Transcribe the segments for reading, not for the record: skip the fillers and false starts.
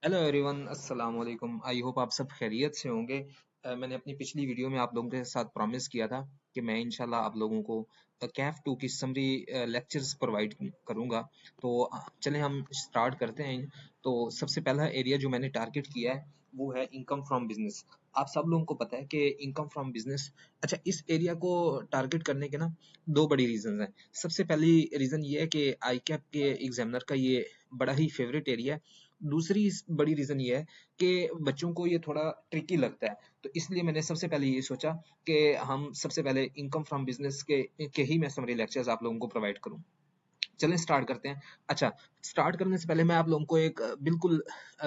Hello everyone, अस्सलाम वालेकुम। I hope आप सब खैरियत से होंगे। मैंने अपनी पिछली वीडियो में आप लोगों के साथ प्रॉमिस किया था कि मैं इंशाल्लाह आप लोगों को कैफ 2 की समरी लेक्चर्स प्रोवाइड करूंगा। तो चलें हम स्टार्ट करते हैं। तो सबसे पहला एरिया जो मैंने टारगेट किया है वो है इनकम फ्रॉम बिजनेस। आप सब लोगों को पता है कि इनकम फ्रॉम बिजनेस, अच्छा, इस एरिया को टारगेट करने के ना दो बड़ी रीजन हैं। सबसे पहली रीजन ये है कि आई कैप के एग्जामिनर का ये बड़ा ही फेवरेट एरिया है। दूसरी बड़ी रीजन ये है कि बच्चों को ये थोड़ा ट्रिकी लगता है। तो इसलिए मैंने सबसे पहले ये सोचा कि हम सबसे पहले इनकम फ्रॉम बिजनेस के ही मैं समरी लेक्चर्स आप लोगों को प्रोवाइड करूं। चलें स्टार्ट करते हैं। अच्छा, स्टार्ट करने से पहले मैं आप लोगों को एक बिल्कुल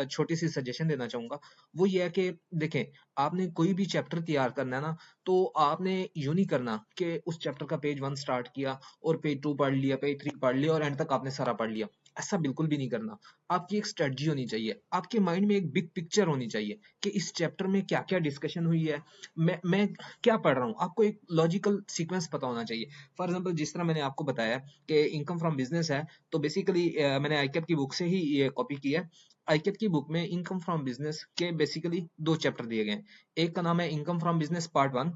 छोटी सी सजेशन देना चाहूंगा। वो ये है कि देखें, आपने कोई भी चैप्टर तैयार करना है ना, तो आपने यूं नहीं करना कि उस चैप्टर का पेज 1 स्टार्ट किया और पेज 2 पढ़ लिया, पेज 3 पढ़ लिया और एंड तक आपने सारा पढ़ लिया। ऐसा बिल्कुल भी नहीं करना। आपकी एक स्ट्रेटजी होनी चाहिए, आपके माइंड में एक बिग पिक्चर होनी चाहिए कि इस चैप्टर में क्या क्या डिस्कशन हुई है, मैं क्या पढ़ रहा हूँ। आपको एक लॉजिकल सीक्वेंस पता होना चाहिए। फॉर एग्जाम्पल, जिस तरह मैंने आपको बताया कि इनकम फ्रॉम बिजनेस है, तो बेसिकली मैंने आईकेप की बुक से ही ये कॉपी किया है। आईकेप की बुक में इनकम फ्रॉम बिजनेस के बेसिकली दो चैप्टर दिए गए हैं। एक का नाम है इनकम फ्रॉम बिजनेस पार्ट 1,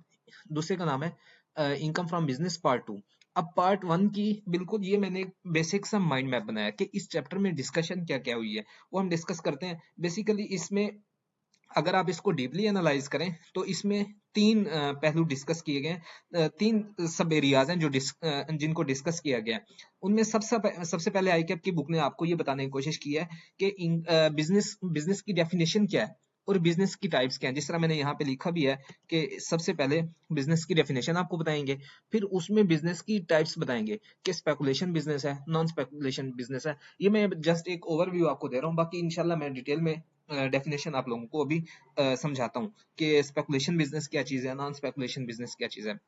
दूसरे का नाम है इनकम फ्रॉम बिजनेस पार्ट 2। अब पार्ट 1 की बिल्कुल ये मैंने एक बेसिक सा माइंड मैप बनाया कि इस चैप्टर में डिस्कशन क्या क्या हुई है, वो हम डिस्कस करते हैं। बेसिकली इसमें अगर आप इसको डीपली एनालाइज करें तो इसमें तीन पहलू डिस्कस किए गए हैं। तीन सब एरियाज हैं जो जिनको डिस्कस किया गया है। उनमें सबसे पहले आईकेप की बुक ने आपको ये बताने की कोशिश की है कि बिजनेस बिजनेस की डेफिनेशन क्या है और बिजनेस की टाइप्स क्या है। जिस तरह मैंने यहाँ पे लिखा भी है कि सबसे पहले बिजनेस की डेफिनेशन आपको बताएंगे, फिर उसमें बिजनेस की टाइप्स बताएंगे कि स्पेकुलेशन बिजनेस है, नॉन स्पेकुलेशन बिजनेस है। ये मैं जस्ट एक ओवरव्यू आपको दे रहा हूँ, बाकी इंशाल्लाह मैं डिटेल में डेफिनेशन आप लोगों को अभी समझाता हूँ कि स्पेकुलेशन बिजनेस क्या चीज है, नॉन स्पेकुलेशन बिजनेस क्या चीज है।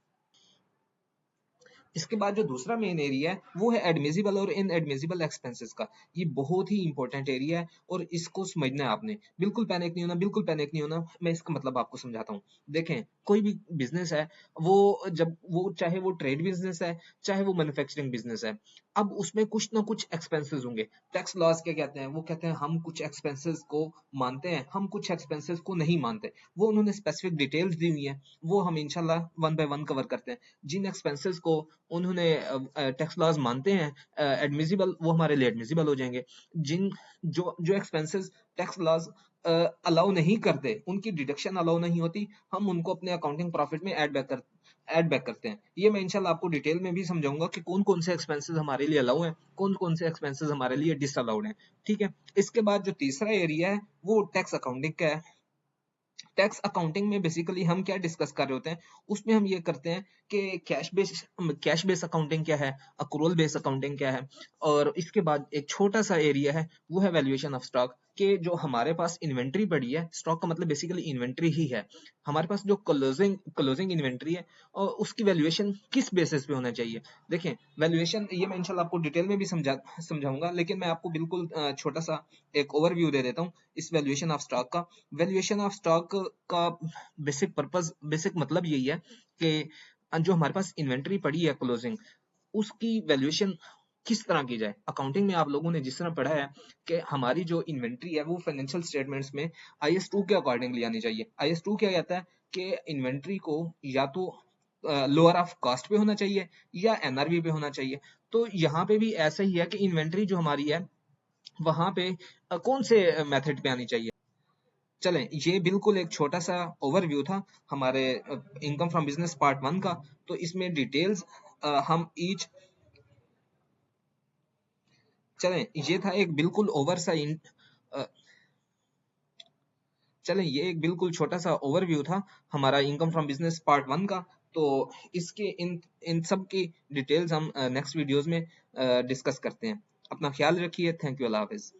इसके बाद जो दूसरा मेन एरिया है वो है एडमिसिबल और इनएडमिसिबल एक्सपेंसेस का। ये बहुत ही इंपॉर्टेंट एरिया है और इसको समझना है आपने। बिल्कुल पैनिक नहीं होना, बिल्कुल पैनिक नहीं होना। मैं इसका मतलब आपको समझाता हूँ। देखें, कोई भी बिजनेस है, वो जब वो चाहे वो ट्रेड बिजनेस है, चाहे वो मैन्युफैक्चरिंग बिजनेस है, अब उसमें कुछ ना कुछ एक्सपेंसेस होंगे। टैक्स लॉज क्या कहते हैं? वो कहते हैं हम कुछ एक्सपेंसेस को मानते हैं, हम कुछ एक्सपेंसेस को नहीं मानते। वो उन्होंने स्पेसिफिक डिटेल्स दी हुई है, वो हम इंशाल्लाह वन बाय वन कवर करते हैं। जिन एक्सपेंसेस को उन्होंने टैक्स लॉज मानते हैं एडमिसिबल, वो हमारे लिए एडमिसिबल हो जाएंगे। जिन जो जो एक्सपेंसेस टैक्स लॉज अलाउ नहीं करते, उनकी डिडक्शन अलाउ नहीं होती, हम उनको अपने अकाउंटिंग प्रॉफिट में ऐड बैक करते हैं। ये मैं इंशाल्लाह आपको डिटेल में भी समझाऊंगा कि कौन कौन से एक्सपेंसेस हमारे लिए अलाउ हैं, कौन कौन से एक्सपेंसेस हमारे लिए डिसअलाउड हैं। ठीक है। इसके बाद जो तीसरा एरिया है वो टैक्स अकाउंटिंग का है। टैक्स अकाउंटिंग में बेसिकली हम क्या डिस्कस कर रहे होते हैं, उसमें हम ये करते हैं कि कैश बेस अकाउंटिंग क्या है, अक्रूवल बेस अकाउंटिंग क्या है। और इसके बाद एक छोटा सा एरिया है वो है वैल्यूएशन ऑफ स्टॉक, कि जो हमारे पास इन्वेंट्री पड़ी है, स्टॉक का मतलब बेसिकली इन्वेंट्री ही है। हमारे पास जो क्लोजिंग इन्वेंट्री है और उसकी वैल्यूएशन किस बेसिस पे होना चाहिए। देखें, वैल्यूएशन ये मैं इंशाल्लाह आपको डिटेल में भी समझाऊंगा, लेकिन मैं आपको बिल्कुल छोटा सा एक ओवरव्यू दे देता हूँ इस वैल्यूएशन ऑफ स्टॉक का। वैल्यूएशन ऑफ स्टॉक का बेसिक मतलब यही है कि जो हमारे पास इन्वेंट्री पड़ी है क्लोजिंग, उसकी वैल्यूएशन किस तरह की जाए। अकाउंटिंग में आप लोगों ने जिस तरह पढ़ा है कि हमारी जो इन्वेंट्री है वो फाइनेंशियल स्टेटमेंट्स में IS2 के अकॉर्डिंगली आनी चाहिए। IS2 क्या कहता है कि इन्वेंट्री को या तो लोअर ऑफ कॉस्ट पे होना चाहिए या NRV पे होना चाहिए। तो यहाँ पे भी ऐसा ही है कि इन्वेंट्री जो हमारी है वहां पे कौन से मेथड पे आनी चाहिए। चलें, ये बिल्कुल एक छोटा सा ओवरव्यू था हमारे इनकम फ्रॉम बिजनेस पार्ट 1 का। तो इसमें डिटेल्स हम ईच चलें, ये था एक बिल्कुल ओवर सा अ, चलें, ये एक बिल्कुल छोटा सा ओवरव्यू था हमारा इनकम फ्रॉम बिजनेस पार्ट 1 का। तो इसके इन इन सब की डिटेल्स हम नेक्स्ट वीडियोस में डिस्कस करते हैं। अपना ख्याल रखिए। Thank you. Allah Hafiz.